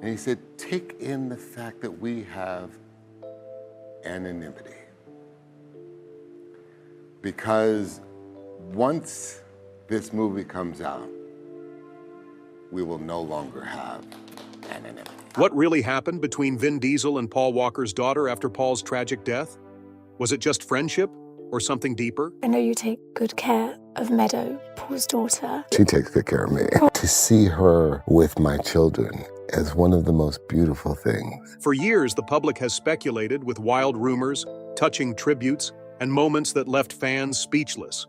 And he said, take in the fact that we have anonymity. Because once this movie comes out, we will no longer have anonymity. What really happened between Vin Diesel and Paul Walker's daughter after Paul's tragic death? Was it just friendship or something deeper? I know you take good care of Meadow, Paul's daughter. She takes good care of me. To see her with my children is one of the most beautiful things. For years, the public has speculated with wild rumors, touching tributes, and moments that left fans speechless.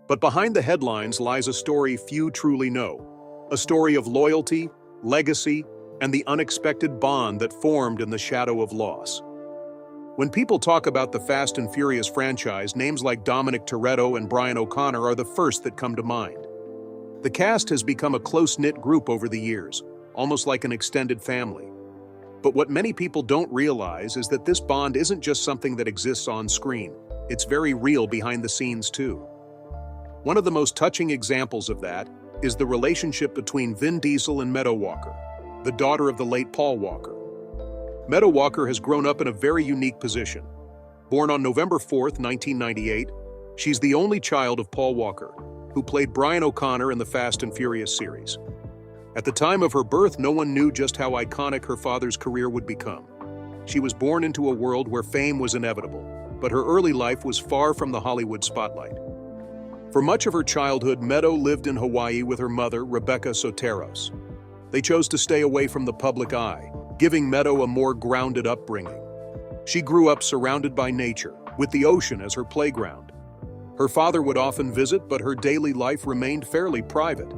But behind the headlines lies a story few truly know. A story of loyalty, legacy, and the unexpected bond that formed in the shadow of loss. When people talk about the Fast and Furious franchise, names like Dominic Toretto and Brian O'Connor are the first that come to mind. The cast has become a close-knit group over the years, almost like an extended family. But what many people don't realize is that this bond isn't just something that exists on screen. It's very real behind the scenes too. One of the most touching examples of that is the relationship between Vin Diesel and Meadow Walker, the daughter of the late Paul Walker. Meadow Walker has grown up in a very unique position. Born on November 4th, 1998, she's the only child of Paul Walker, who played Brian O'Connor in the Fast and Furious series. At the time of her birth, no one knew just how iconic her father's career would become. She was born into a world where fame was inevitable, but her early life was far from the Hollywood spotlight. For much of her childhood, Meadow lived in Hawaii with her mother, Rebecca Soteros. They chose to stay away from the public eye, giving Meadow a more grounded upbringing. She grew up surrounded by nature, with the ocean as her playground. Her father would often visit, but her daily life remained fairly private.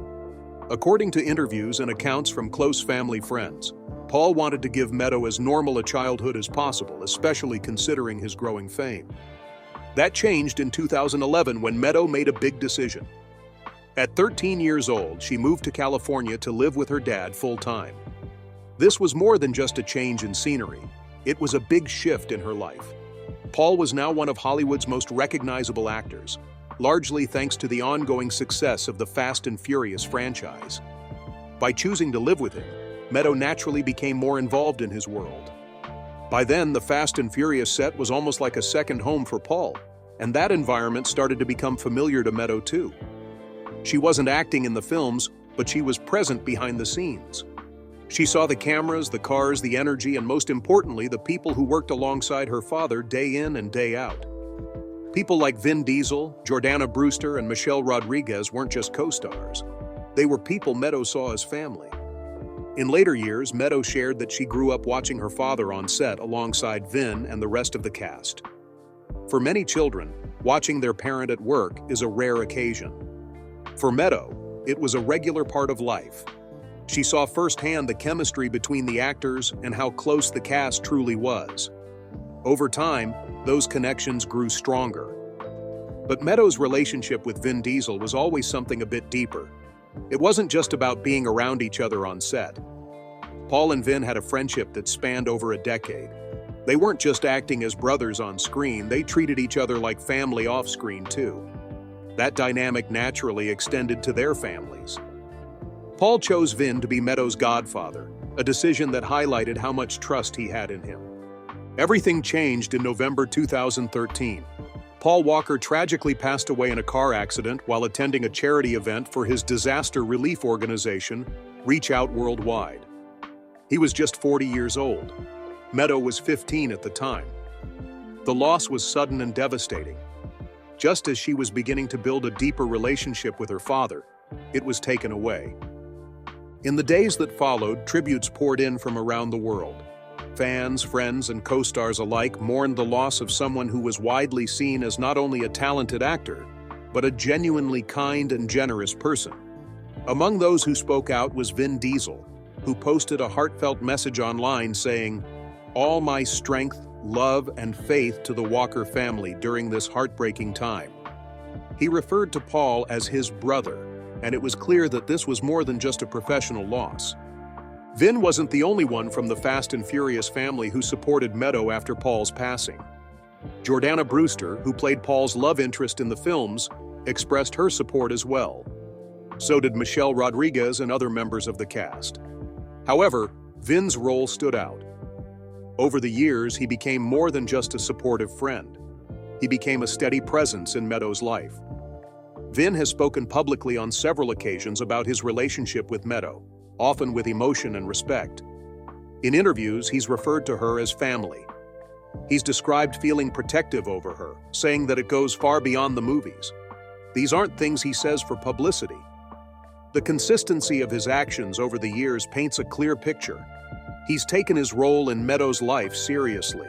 According to interviews and accounts from close family friends, Paul wanted to give Meadow as normal a childhood as possible, especially considering his growing fame. That changed in 2011 when Meadow made a big decision. At 13 years old, she moved to California to live with her dad full-time. This was more than just a change in scenery. It was a big shift in her life. Paul was now one of Hollywood's most recognizable actors, largely thanks to the ongoing success of the Fast and Furious franchise. By choosing to live with him, Meadow naturally became more involved in his world. By then, the Fast and Furious set was almost like a second home for Paul, and that environment started to become familiar to Meadow too. She wasn't acting in the films, but she was present behind the scenes. She saw the cameras, the cars, the energy, and most importantly, the people who worked alongside her father day in and day out. People like Vin Diesel, Jordana Brewster, and Michelle Rodriguez weren't just co-stars. They were people Meadow saw as family. In later years, Meadow shared that she grew up watching her father on set alongside Vin and the rest of the cast. For many children, watching their parent at work is a rare occasion. For Meadow, it was a regular part of life. She saw firsthand the chemistry between the actors and how close the cast truly was. Over time, those connections grew stronger. But Meadow's relationship with Vin Diesel was always something a bit deeper. It wasn't just about being around each other on set. Paul and Vin had a friendship that spanned over a decade. They weren't just acting as brothers on screen, they treated each other like family off-screen too. That dynamic naturally extended to their families. Paul chose Vin to be Meadow's godfather, a decision that highlighted how much trust he had in him. Everything changed in November 2013. Paul Walker tragically passed away in a car accident while attending a charity event for his disaster relief organization, Reach Out Worldwide. He was just 40 years old. Meadow was 15 at the time. The loss was sudden and devastating. Just as she was beginning to build a deeper relationship with her father, it was taken away. In the days that followed, tributes poured in from around the world. Fans, friends, and co-stars alike mourned the loss of someone who was widely seen as not only a talented actor, but a genuinely kind and generous person. Among those who spoke out was Vin Diesel, who posted a heartfelt message online saying, "All my strength, love, and faith to the Walker family during this heartbreaking time." He referred to Paul as his brother, and it was clear that this was more than just a professional loss. Vin wasn't the only one from the Fast and Furious family who supported Meadow after Paul's passing. Jordana Brewster, who played Paul's love interest in the films, expressed her support as well. So did Michelle Rodriguez and other members of the cast. However, Vin's role stood out. Over the years, he became more than just a supportive friend. He became a steady presence in Meadow's life. Vin has spoken publicly on several occasions about his relationship with Meadow, often with emotion and respect. In interviews, he's referred to her as family. He's described feeling protective over her, saying that it goes far beyond the movies. These aren't things he says for publicity. The consistency of his actions over the years paints a clear picture. He's taken his role in Meadow's life seriously.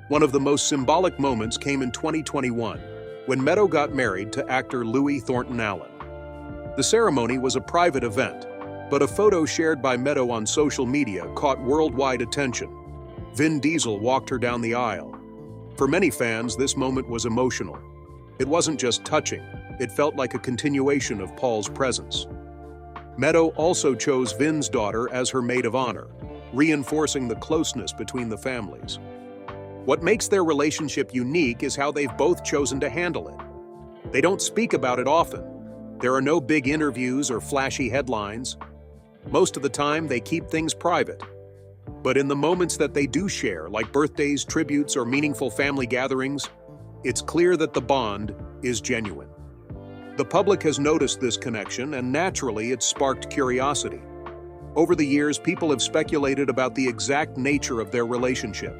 One of the most symbolic moments came in 2021, when Meadow got married to actor Louis Thornton Allen. The ceremony was a private event, but a photo shared by Meadow on social media caught worldwide attention. Vin Diesel walked her down the aisle. For many fans, this moment was emotional. It wasn't just touching, it felt like a continuation of Paul's presence. Meadow also chose Vin's daughter as her maid of honor, reinforcing the closeness between the families. What makes their relationship unique is how they've both chosen to handle it. They don't speak about it often. There are no big interviews or flashy headlines. Most of the time, they keep things private. But in the moments that they do share, like birthdays, tributes, or meaningful family gatherings, it's clear that the bond is genuine. The public has noticed this connection, and naturally, it's sparked curiosity. Over the years, people have speculated about the exact nature of their relationship.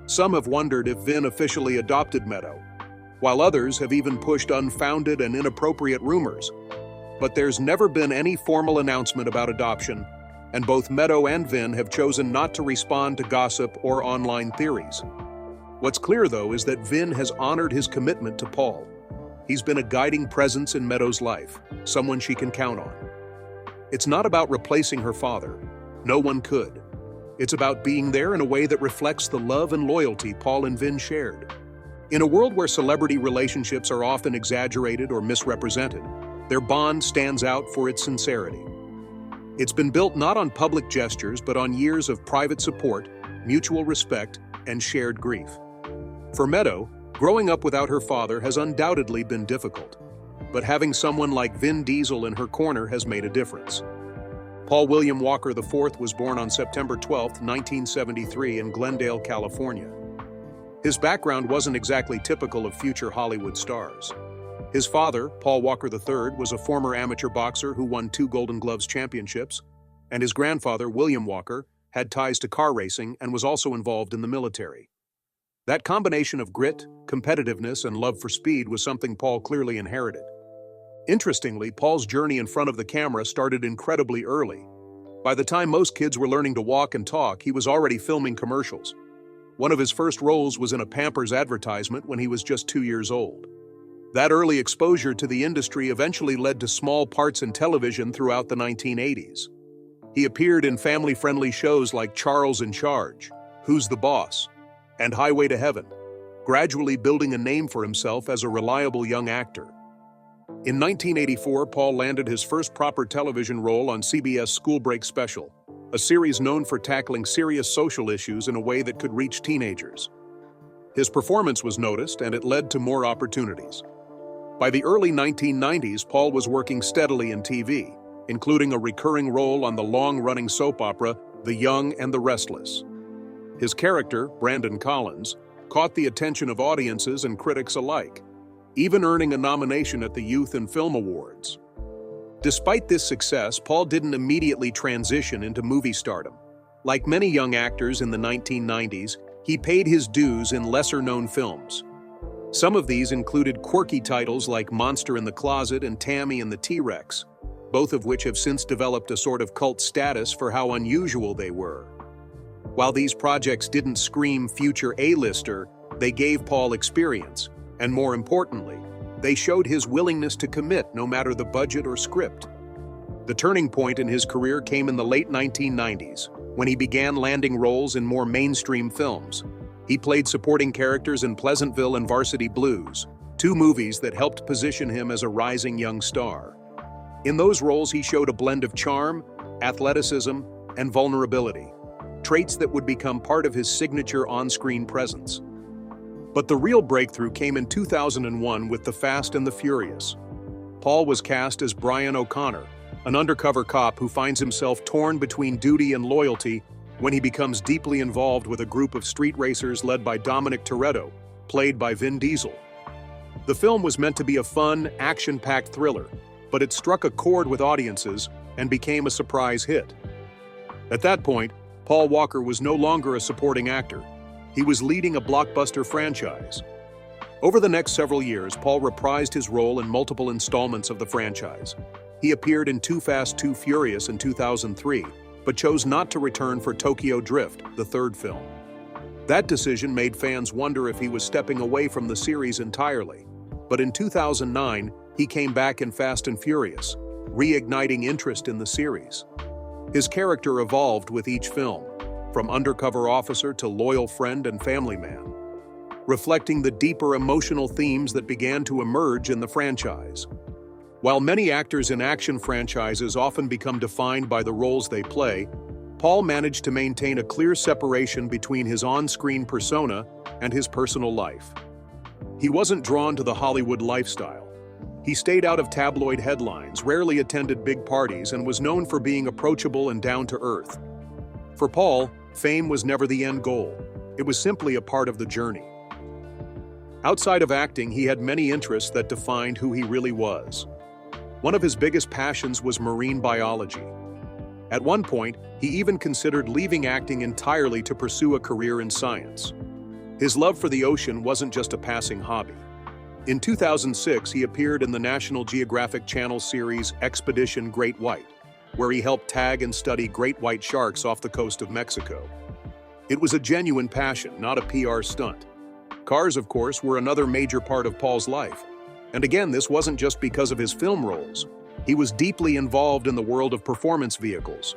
Some have wondered if Vin officially adopted Meadow, while others have even pushed unfounded and inappropriate rumors. But there's never been any formal announcement about adoption, and both Meadow and Vin have chosen not to respond to gossip or online theories. What's clear, though, is that Vin has honored his commitment to Paul. He's been a guiding presence in Meadow's life, someone she can count on. It's not about replacing her father. No one could. It's about being there in a way that reflects the love and loyalty Paul and Vin shared. In a world where celebrity relationships are often exaggerated or misrepresented, their bond stands out for its sincerity. It's been built not on public gestures, but on years of private support, mutual respect, and shared grief. For Meadow, growing up without her father has undoubtedly been difficult, but having someone like Vin Diesel in her corner has made a difference. Paul William Walker IV was born on September 12, 1973 in Glendale, California. His background wasn't exactly typical of future Hollywood stars. His father, Paul Walker III, was a former amateur boxer who won 2 Golden Gloves championships, and his grandfather, William Walker, had ties to car racing and was also involved in the military. That combination of grit, competitiveness, and love for speed was something Paul clearly inherited. Interestingly, Paul's journey in front of the camera started incredibly early. By the time most kids were learning to walk and talk, he was already filming commercials. One of his first roles was in a Pampers advertisement when he was just 2 years old. That early exposure to the industry eventually led to small parts in television throughout the 1980s. He appeared in family-friendly shows like Charles in Charge, Who's the Boss, and Highway to Heaven, gradually building a name for himself as a reliable young actor. In 1984, Paul landed his first proper television role on CBS School Break Special, a series known for tackling serious social issues in a way that could reach teenagers. His performance was noticed, and it led to more opportunities. By the early 1990s, Paul was working steadily in TV, including a recurring role on the long-running soap opera The Young and the Restless. His character, Brandon Collins, caught the attention of audiences and critics alike, even earning a nomination at the Youth and Film Awards. Despite this success, Paul didn't immediately transition into movie stardom. Like many young actors in the 1990s, he paid his dues in lesser-known films. Some of these included quirky titles like Monster in the Closet and Tammy and the T-Rex, both of which have since developed a sort of cult status for how unusual they were. While these projects didn't scream future A-lister, they gave Paul experience, and more importantly, they showed his willingness to commit no matter the budget or script. The turning point in his career came in the late 1990s, when he began landing roles in more mainstream films. He played supporting characters in Pleasantville and Varsity Blues, 2 movies that helped position him as a rising young star. In those roles, he showed a blend of charm, athleticism, and vulnerability, traits that would become part of his signature on-screen presence. But the real breakthrough came in 2001 with The Fast and the Furious. Paul was cast as Brian O'Connor, an undercover cop who finds himself torn between duty and loyalty when he becomes deeply involved with a group of street racers led by Dominic Toretto, played by Vin Diesel. The film was meant to be a fun, action-packed thriller, but it struck a chord with audiences and became a surprise hit. At that point, Paul Walker was no longer a supporting actor. He was leading a blockbuster franchise. Over the next several years, Paul reprised his role in multiple installments of the franchise. He appeared in Too Fast, Too Furious in 2003, but chose not to return for Tokyo Drift, the third film. That decision made fans wonder if he was stepping away from the series entirely. But in 2009, he came back in Fast and Furious, reigniting interest in the series. His character evolved with each film, from undercover officer to loyal friend and family man, reflecting the deeper emotional themes that began to emerge in the franchise. While many actors in action franchises often become defined by the roles they play, Paul managed to maintain a clear separation between his on-screen persona and his personal life. He wasn't drawn to the Hollywood lifestyle. He stayed out of tabloid headlines, rarely attended big parties, and was known for being approachable and down-to-earth. For Paul, fame was never the end goal. It was simply a part of the journey. Outside of acting, he had many interests that defined who he really was. One of his biggest passions was marine biology. At one point, he even considered leaving acting entirely to pursue a career in science. His love for the ocean wasn't just a passing hobby. In 2006, he appeared in the National Geographic Channel series Expedition Great White, where he helped tag and study great white sharks off the coast of Mexico. It was a genuine passion, not a PR stunt. Cars, of course, were another major part of Paul's life. And again, this wasn't just because of his film roles. He was deeply involved in the world of performance vehicles.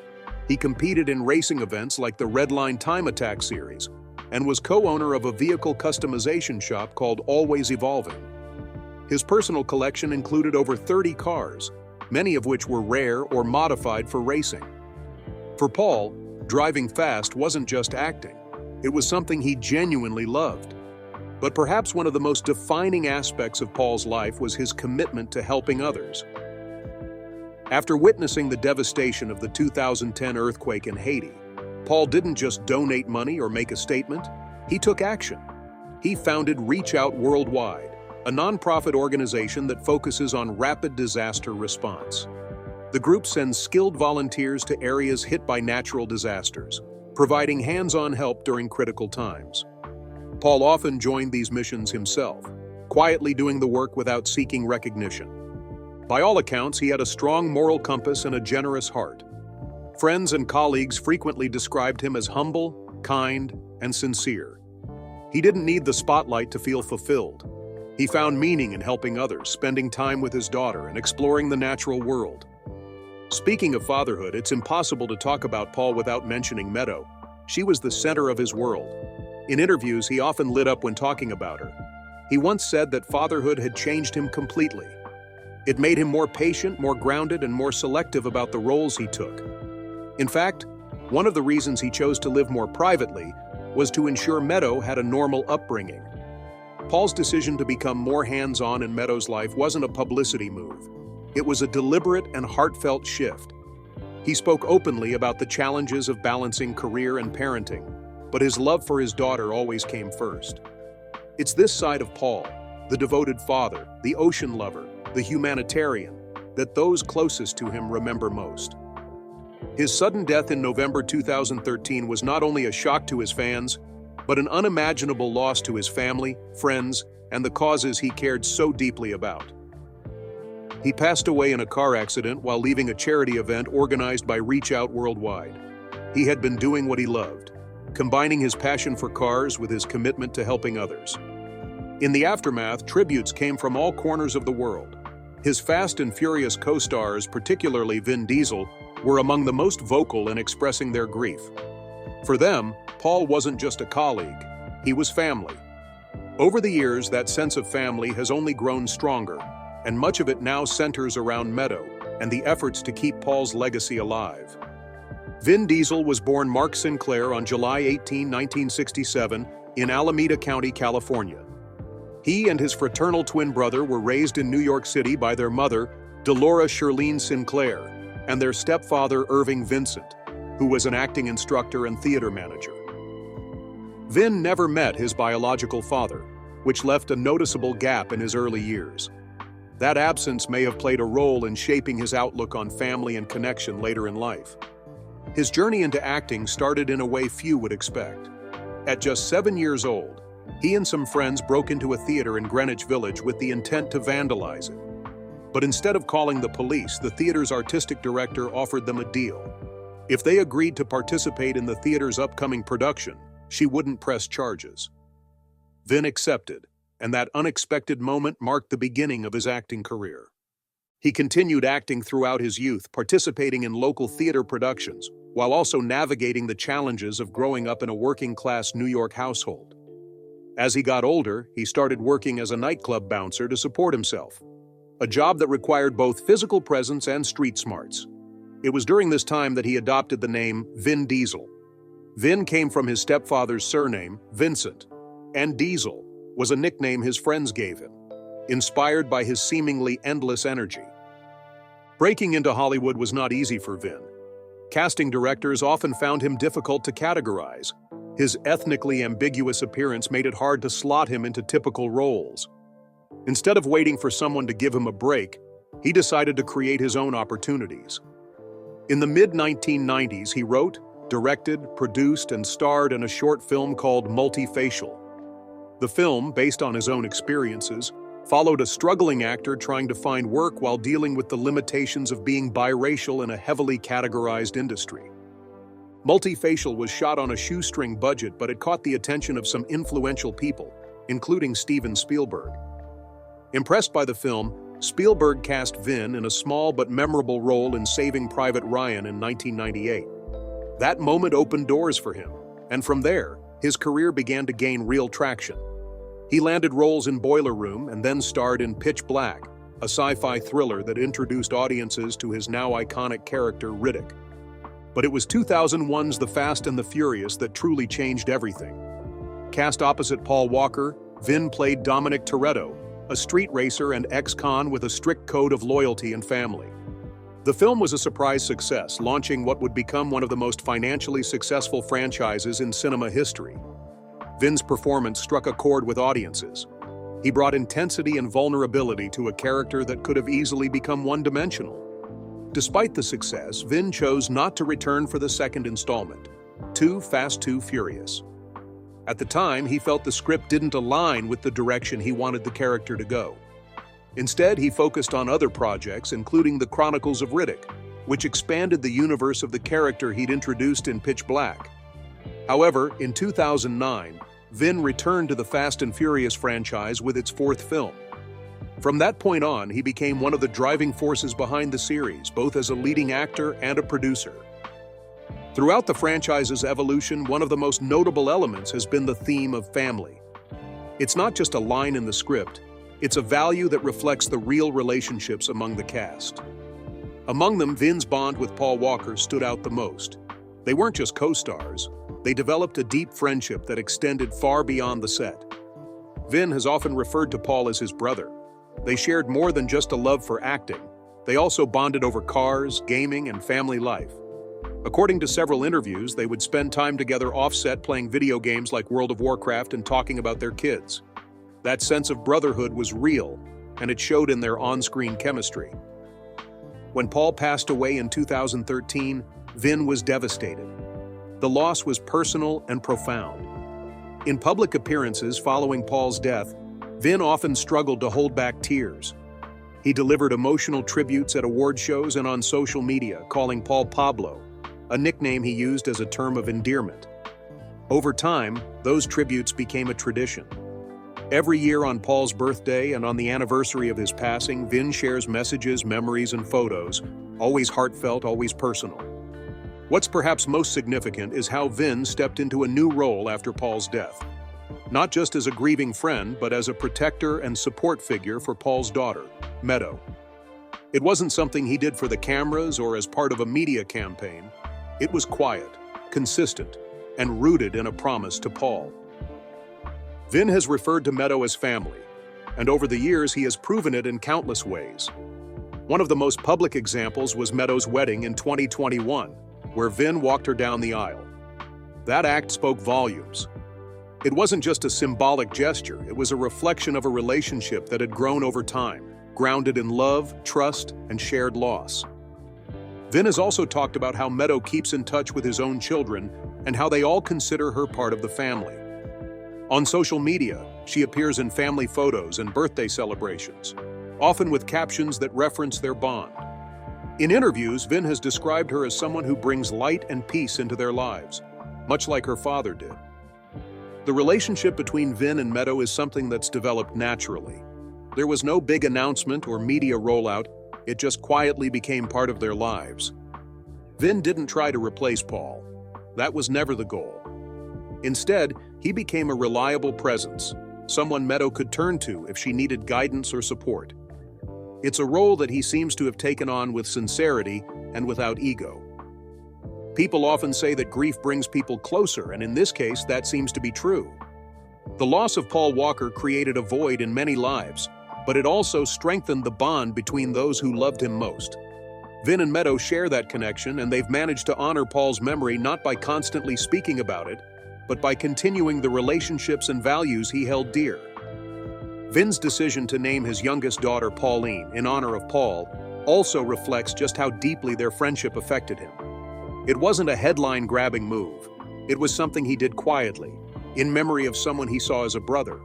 He competed in racing events like the Redline Time Attack series, and was co-owner of a vehicle customization shop called Always Evolving. His personal collection included over 30 cars, many of which were rare or modified for racing. For Paul, driving fast wasn't just acting. It was something he genuinely loved. But perhaps one of the most defining aspects of Paul's life was his commitment to helping others. After witnessing the devastation of the 2010 earthquake in Haiti, Paul didn't just donate money or make a statement, he took action. He founded Reach Out Worldwide, a nonprofit organization that focuses on rapid disaster response. The group sends skilled volunteers to areas hit by natural disasters, providing hands-on help during critical times. Paul often joined these missions himself, quietly doing the work without seeking recognition. By all accounts, he had a strong moral compass and a generous heart. Friends and colleagues frequently described him as humble, kind, and sincere. He didn't need the spotlight to feel fulfilled. He found meaning in helping others, spending time with his daughter, and exploring the natural world. Speaking of fatherhood, it's impossible to talk about Paul without mentioning Meadow. She was the center of his world. In interviews, he often lit up when talking about her. He once said that fatherhood had changed him completely. It made him more patient, more grounded, and more selective about the roles he took. In fact, one of the reasons he chose to live more privately was to ensure Meadow had a normal upbringing. Paul's decision to become more hands-on in Meadow's life wasn't a publicity move. It was a deliberate and heartfelt shift. He spoke openly about the challenges of balancing career and parenting, but his love for his daughter always came first. It's this side of Paul, the devoted father, the ocean lover, the humanitarian, that those closest to him remember most. His sudden death in November 2013 was not only a shock to his fans, but an unimaginable loss to his family, friends, and the causes he cared so deeply about. He passed away in a car accident while leaving a charity event organized by Reach Out Worldwide. He had been doing what he loved, combining his passion for cars with his commitment to helping others. In the aftermath, tributes came from all corners of the world. His Fast and Furious co-stars, particularly Vin Diesel, were among the most vocal in expressing their grief. For them, Paul wasn't just a colleague, he was family. Over the years, that sense of family has only grown stronger, and much of it now centers around Meadow and the efforts to keep Paul's legacy alive. Vin Diesel was born Mark Sinclair on July 18, 1967, in Alameda County, California. He and his fraternal twin brother were raised in New York City by their mother, Delora Shirlene Sinclair, and their stepfather Irving Vincent, who was an acting instructor and theater manager. Vin never met his biological father, which left a noticeable gap in his early years. That absence may have played a role in shaping his outlook on family and connection later in life. His journey into acting started in a way few would expect. At just 7 years old, he and some friends broke into a theater in Greenwich Village with the intent to vandalize it. But instead of calling the police, the theater's artistic director offered them a deal. If they agreed to participate in the theater's upcoming production, she wouldn't press charges. Vin accepted, and that unexpected moment marked the beginning of his acting career. He continued acting throughout his youth, participating in local theater productions, while also navigating the challenges of growing up in a working-class New York household. As he got older, he started working as a nightclub bouncer to support himself, a job that required both physical presence and street smarts. It was during this time that he adopted the name Vin Diesel. Vin came from his stepfather's surname, Vincent, and Diesel was a nickname his friends gave him, inspired by his seemingly endless energy. Breaking into Hollywood was not easy for Vin. Casting directors often found him difficult to categorize. His ethnically ambiguous appearance made it hard to slot him into typical roles. Instead of waiting for someone to give him a break, he decided to create his own opportunities. In the mid-1990s, he wrote, directed, produced, and starred in a short film called Multifacial. The film, based on his own experiences, followed a struggling actor trying to find work while dealing with the limitations of being biracial in a heavily categorized industry. Multifacial was shot on a shoestring budget, but it caught the attention of some influential people, including Steven Spielberg. Impressed by the film, Spielberg cast Vin in a small but memorable role in Saving Private Ryan in 1998. That moment opened doors for him, and from there, his career began to gain real traction. He landed roles in Boiler Room and then starred in Pitch Black, a sci-fi thriller that introduced audiences to his now iconic character Riddick. But it was 2001's The Fast and the Furious that truly changed everything. Cast opposite Paul Walker, Vin played Dominic Toretto, a street racer and ex-con with a strict code of loyalty and family. The film was a surprise success, launching what would become one of the most financially successful franchises in cinema history. Vin's performance struck a chord with audiences. He brought intensity and vulnerability to a character that could have easily become one-dimensional. Despite the success, Vin chose not to return for the second installment, Too Fast, Too Furious. At the time, he felt the script didn't align with the direction he wanted the character to go. Instead, he focused on other projects, including The Chronicles of Riddick, which expanded the universe of the character he'd introduced in Pitch Black. However, in 2009, Vin returned to the Fast and Furious franchise with its fourth film. From that point on, he became one of the driving forces behind the series, both as a leading actor and a producer. Throughout the franchise's evolution, one of the most notable elements has been the theme of family. It's not just a line in the script, it's a value that reflects the real relationships among the cast. Among them, Vin's bond with Paul Walker stood out the most. They weren't just co-stars, they developed a deep friendship that extended far beyond the set. Vin has often referred to Paul as his brother. They shared more than just a love for acting. They also bonded over cars, gaming, and family life. According to several interviews, they would spend time together off-set playing video games like World of Warcraft and talking about their kids. That sense of brotherhood was real, and it showed in their on-screen chemistry. When Paul passed away in 2013, Vin was devastated. The loss was personal and profound. In public appearances following Paul's death, Vin often struggled to hold back tears. He delivered emotional tributes at award shows and on social media, calling Paul Pablo, a nickname he used as a term of endearment. Over time, those tributes became a tradition. Every year on Paul's birthday and on the anniversary of his passing, Vin shares messages, memories, and photos, always heartfelt, always personal. What's perhaps most significant is how Vin stepped into a new role after Paul's death. Not just as a grieving friend, but as a protector and support figure for Paul's daughter, Meadow. It wasn't something he did for the cameras or as part of a media campaign. It was quiet, consistent, and rooted in a promise to Paul. Vin has referred to Meadow as family, and over the years he has proven it in countless ways. One of the most public examples was Meadow's wedding in 2021, where Vin walked her down the aisle. That act spoke volumes. It wasn't just a symbolic gesture, it was a reflection of a relationship that had grown over time, grounded in love, trust, and shared loss. Vin has also talked about how Meadow keeps in touch with his own children and how they all consider her part of the family. On social media, she appears in family photos and birthday celebrations, often with captions that reference their bond. In interviews, Vin has described her as someone who brings light and peace into their lives, much like her father did. The relationship between Vin and Meadow is something that's developed naturally. There was no big announcement or media rollout, it just quietly became part of their lives. Vin didn't try to replace Paul. That was never the goal. Instead, he became a reliable presence, someone Meadow could turn to if she needed guidance or support. It's a role that he seems to have taken on with sincerity and without ego. People often say that grief brings people closer, and in this case, that seems to be true. The loss of Paul Walker created a void in many lives, but it also strengthened the bond between those who loved him most. Vin and Meadow share that connection, and they've managed to honor Paul's memory not by constantly speaking about it, but by continuing the relationships and values he held dear. Vin's decision to name his youngest daughter Pauline in honor of Paul also reflects just how deeply their friendship affected him. It wasn't a headline-grabbing move. It was something he did quietly, in memory of someone he saw as a brother.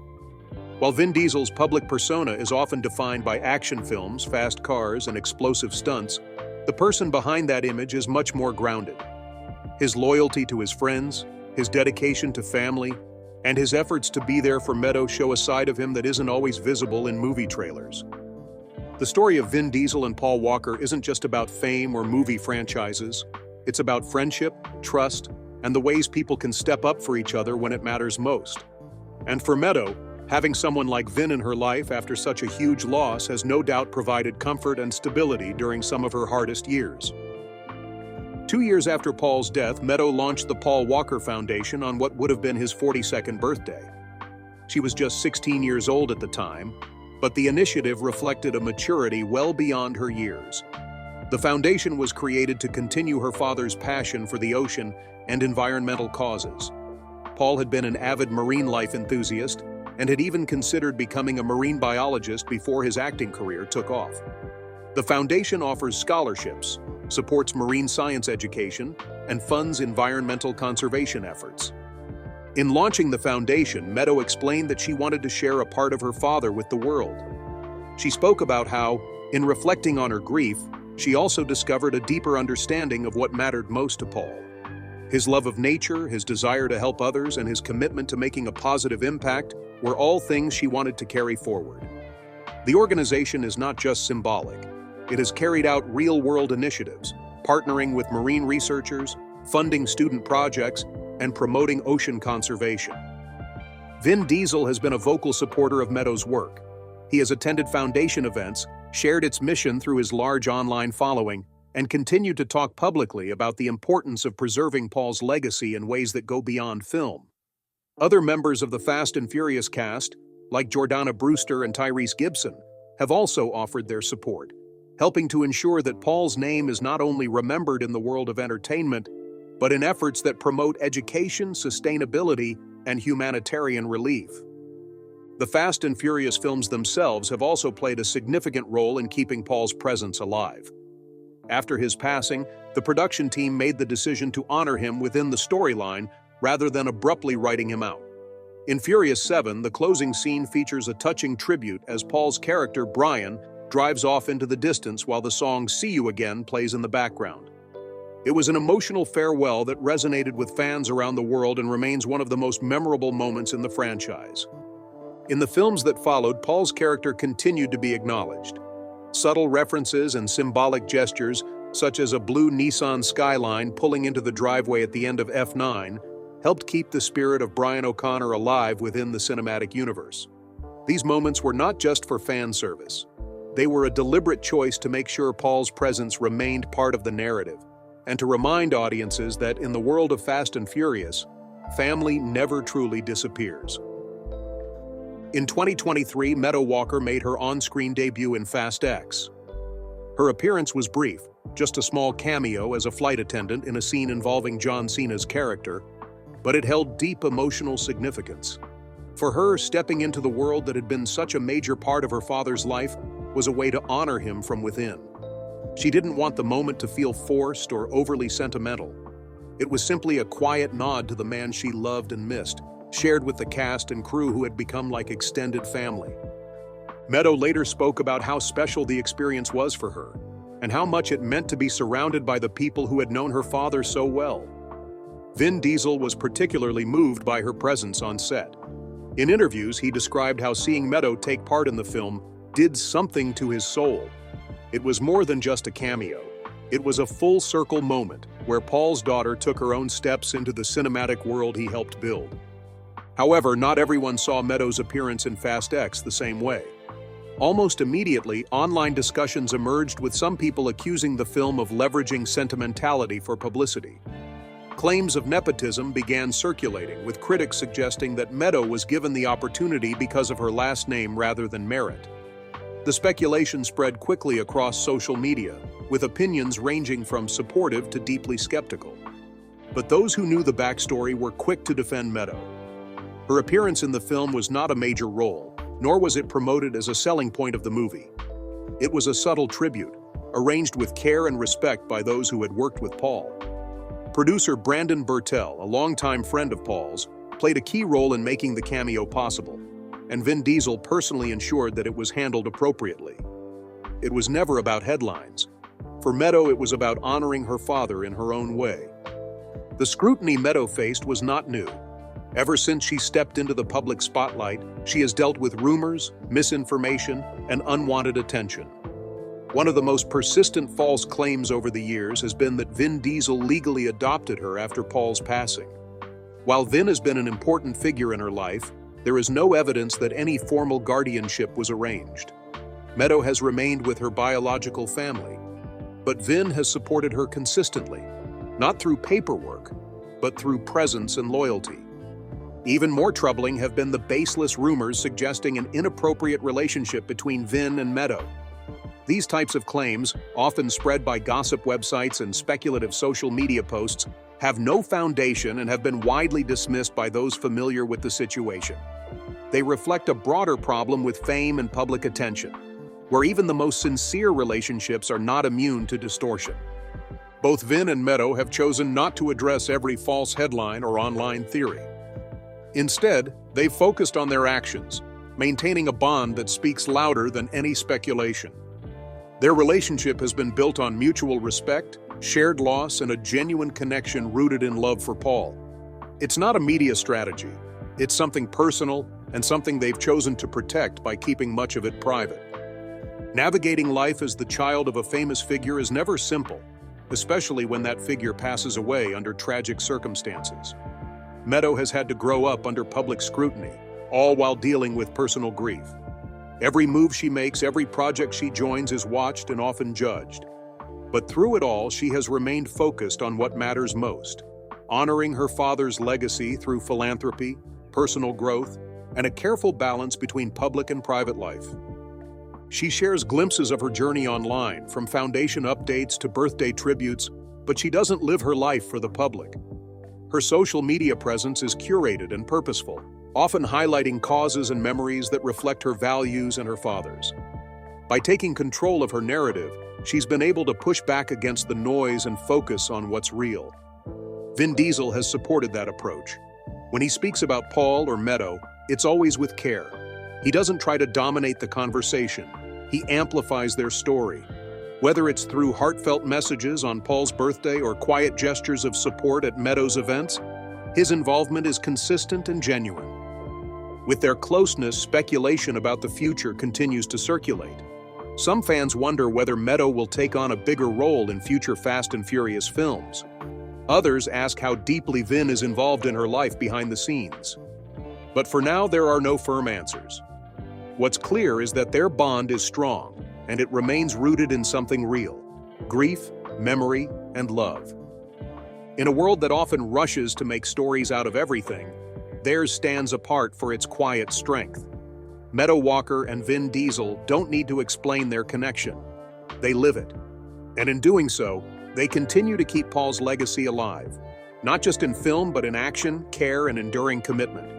While Vin Diesel's public persona is often defined by action films, fast cars, and explosive stunts, the person behind that image is much more grounded. His loyalty to his friends, his dedication to family, and his efforts to be there for Meadow show a side of him that isn't always visible in movie trailers. The story of Vin Diesel and Paul Walker isn't just about fame or movie franchises. It's about friendship, trust, and the ways people can step up for each other when it matters most. And for Meadow, having someone like Vin in her life after such a huge loss has no doubt provided comfort and stability during some of her hardest years. 2 years after Paul's death, Meadow launched the Paul Walker Foundation on what would have been his 42nd birthday. She was just 16 years old at the time, but the initiative reflected a maturity well beyond her years. The foundation was created to continue her father's passion for the ocean and environmental causes. Paul had been an avid marine life enthusiast and had even considered becoming a marine biologist before his acting career took off. The foundation offers scholarships, supports marine science education, and funds environmental conservation efforts. In launching the foundation, Meadow explained that she wanted to share a part of her father with the world. She spoke about how, in reflecting on her grief, she also discovered a deeper understanding of what mattered most to Paul. His love of nature, his desire to help others, and his commitment to making a positive impact were all things she wanted to carry forward. The organization is not just symbolic. It has carried out real-world initiatives, partnering with marine researchers, funding student projects, and promoting ocean conservation. Vin Diesel has been a vocal supporter of Meadow's work. He has attended foundation events, shared its mission through his large online following, and continued to talk publicly about the importance of preserving Paul's legacy in ways that go beyond film. Other members of the Fast and Furious cast, like Jordana Brewster and Tyrese Gibson, have also offered their support, helping to ensure that Paul's name is not only remembered in the world of entertainment, but in efforts that promote education, sustainability, and humanitarian relief. The Fast and Furious films themselves have also played a significant role in keeping Paul's presence alive. After his passing, the production team made the decision to honor him within the storyline rather than abruptly writing him out. In Furious 7, the closing scene features a touching tribute as Paul's character, Brian, drives off into the distance while the song "See You Again" plays in the background. It was an emotional farewell that resonated with fans around the world and remains one of the most memorable moments in the franchise. In the films that followed, Paul's character continued to be acknowledged. Subtle references and symbolic gestures, such as a blue Nissan Skyline pulling into the driveway at the end of F9, helped keep the spirit of Brian O'Connor alive within the cinematic universe. These moments were not just for fan service. They were a deliberate choice to make sure Paul's presence remained part of the narrative, and to remind audiences that in the world of Fast and Furious, family never truly disappears. In 2023, Meadow Walker made her on-screen debut in Fast X. Her appearance was brief, just a small cameo as a flight attendant in a scene involving John Cena's character, but it held deep emotional significance. For her, stepping into the world that had been such a major part of her father's life was a way to honor him from within. She didn't want the moment to feel forced or overly sentimental. It was simply a quiet nod to the man she loved and missed, shared with the cast and crew who had become like extended family. Meadow later spoke about how special the experience was for her, and how much it meant to be surrounded by the people who had known her father so well. Vin Diesel was particularly moved by her presence on set. In interviews, he described how seeing Meadow take part in the film did something to his soul. It was more than just a cameo. It was a full-circle moment where Paul's daughter took her own steps into the cinematic world he helped build. However, not everyone saw Meadow's appearance in Fast X the same way. Almost immediately, online discussions emerged with some people accusing the film of leveraging sentimentality for publicity. Claims of nepotism began circulating, with critics suggesting that Meadow was given the opportunity because of her last name rather than merit. The speculation spread quickly across social media, with opinions ranging from supportive to deeply skeptical. But those who knew the backstory were quick to defend Meadow. Her appearance in the film was not a major role, nor was it promoted as a selling point of the movie. It was a subtle tribute, arranged with care and respect by those who had worked with Paul. Producer Brandon Bertel, a longtime friend of Paul's, played a key role in making the cameo possible, and Vin Diesel personally ensured that it was handled appropriately. It was never about headlines. For Meadow, it was about honoring her father in her own way. The scrutiny Meadow faced was not new. Ever since she stepped into the public spotlight, she has dealt with rumors, misinformation, and unwanted attention. One of the most persistent false claims over the years has been that Vin Diesel legally adopted her after Paul's passing. While Vin has been an important figure in her life, there is no evidence that any formal guardianship was arranged. Meadow has remained with her biological family, but Vin has supported her consistently, not through paperwork, but through presence and loyalty. Even more troubling have been the baseless rumors suggesting an inappropriate relationship between Vin and Meadow. These types of claims, often spread by gossip websites and speculative social media posts, have no foundation and have been widely dismissed by those familiar with the situation. They reflect a broader problem with fame and public attention, where even the most sincere relationships are not immune to distortion. Both Vin and Meadow have chosen not to address every false headline or online theory. Instead, they've focused on their actions, maintaining a bond that speaks louder than any speculation. Their relationship has been built on mutual respect, shared loss, and a genuine connection rooted in love for Paul. It's not a media strategy. It's something personal and something they've chosen to protect by keeping much of it private. Navigating life as the child of a famous figure is never simple, especially when that figure passes away under tragic circumstances. Meadow has had to grow up under public scrutiny, all while dealing with personal grief. Every move she makes, every project she joins is watched and often judged. But through it all, she has remained focused on what matters most, honoring her father's legacy through philanthropy, personal growth, and a careful balance between public and private life. She shares glimpses of her journey online, from foundation updates to birthday tributes, but she doesn't live her life for the public. Her social media presence is curated and purposeful, often highlighting causes and memories that reflect her values and her father's. By taking control of her narrative, she's been able to push back against the noise and focus on what's real. Vin Diesel has supported that approach. When he speaks about Paul or Meadow, it's always with care. He doesn't try to dominate the conversation. He amplifies their story. Whether it's through heartfelt messages on Paul's birthday or quiet gestures of support at Meadow's events, his involvement is consistent and genuine. With their closeness, speculation about the future continues to circulate. Some fans wonder whether Meadow will take on a bigger role in future Fast and Furious films. Others ask how deeply Vin is involved in her life behind the scenes. But for now, there are no firm answers. What's clear is that their bond is strong, and it remains rooted in something real: grief, memory, and love. In a world that often rushes to make stories out of everything, theirs stands apart for its quiet strength. Meadow Walker and Vin Diesel don't need to explain their connection. they live it. And in doing so, they continue to keep Paul's legacy alive, not just in film but in action, care, and enduring commitment.